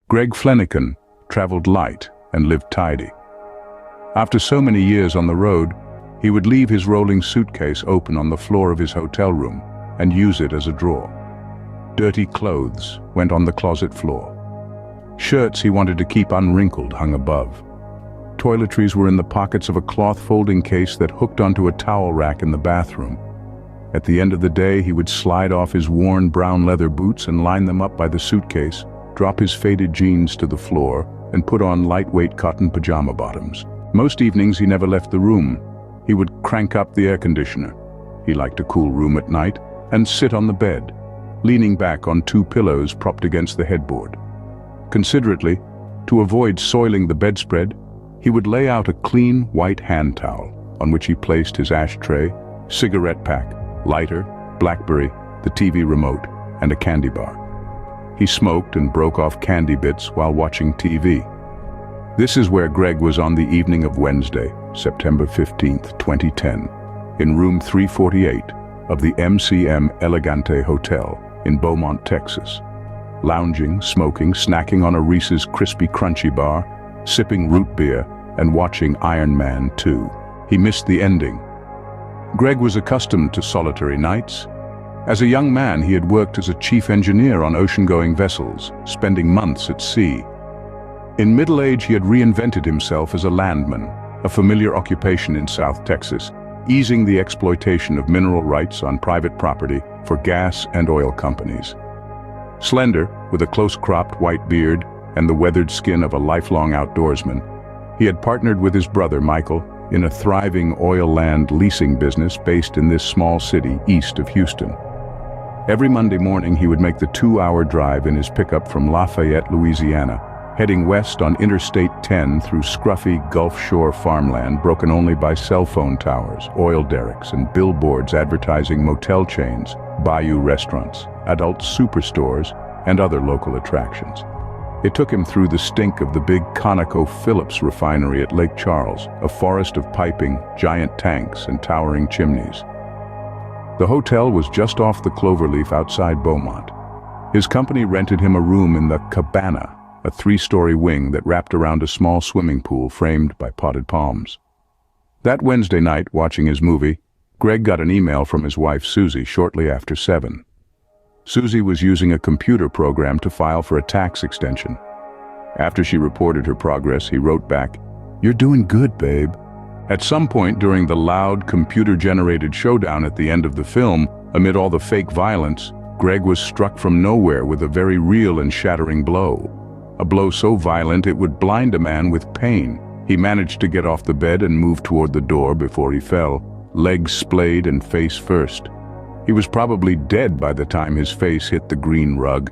Greg Fleniken traveled light and lived tidy. After so many years on the road, he would leave his rolling suitcase open on the floor of his hotel room and use it as a drawer. Dirty clothes went on the closet floor. Shirts he wanted to keep unwrinkled hung above. Toiletries were in the pockets of a cloth folding case that hooked onto a towel rack in the bathroom. At the end of the day, he would slide off his worn brown leather boots and line them up by the suitcase, drop his faded jeans to the floor, and put on lightweight cotton pajama bottoms. Most evenings he never left the room. He would crank up the air conditioner. He liked a cool room at night, and sit on the bed, leaning back on two pillows propped against the headboard. Considerately, to avoid soiling the bedspread, he would lay out a clean white hand towel on which he placed his ashtray, cigarette pack, lighter, BlackBerry, the TV remote, and a candy bar. He smoked and broke off candy bits while watching TV. This is where Greg was on the evening of Wednesday, September 15th, 2010, in room 348 of the MCM Elegante Hotel in Beaumont, Texas. Lounging, smoking, snacking on a Reese's Crispy Crunchy bar, sipping root beer, and watching Iron Man 2. He missed the ending. Greg was accustomed to solitary nights. As a young man, he had worked as a chief engineer on ocean-going vessels, spending months at sea. In middle age, he had reinvented himself as a landman, a familiar occupation in South Texas, easing the exploitation of mineral rights on private property for gas and oil companies. Slender, with a close-cropped white beard and the weathered skin of a lifelong outdoorsman, he had partnered with his brother Michael in a thriving oil land leasing business based in this small city east of Houston. Every Monday morning he would make the 2-hour drive in his pickup from Lafayette, Louisiana, heading west on Interstate 10 through scruffy Gulf Shore farmland broken only by cell phone towers, oil derricks, and billboards advertising motel chains, bayou restaurants, adult superstores, and other local attractions. It took him through the stink of the big ConocoPhillips refinery at Lake Charles, a forest of piping, giant tanks, and towering chimneys. The hotel was just off the Cloverleaf outside Beaumont. His company rented him a room in the Cabana, a 3-story wing that wrapped around a small swimming pool framed by potted palms. That Wednesday night, watching his movie, Greg got an email from his wife Susie shortly after 7. Susie was using a computer program to file for a tax extension. After she reported her progress, he wrote back, "You're doing good, babe." At some point during the loud, computer-generated showdown at the end of the film, amid all the fake violence, Greg was struck from nowhere with a very real and shattering blow. A blow so violent it would blind a man with pain. He managed to get off the bed and move toward the door before he fell, legs splayed and face first. He was probably dead by the time his face hit the green rug,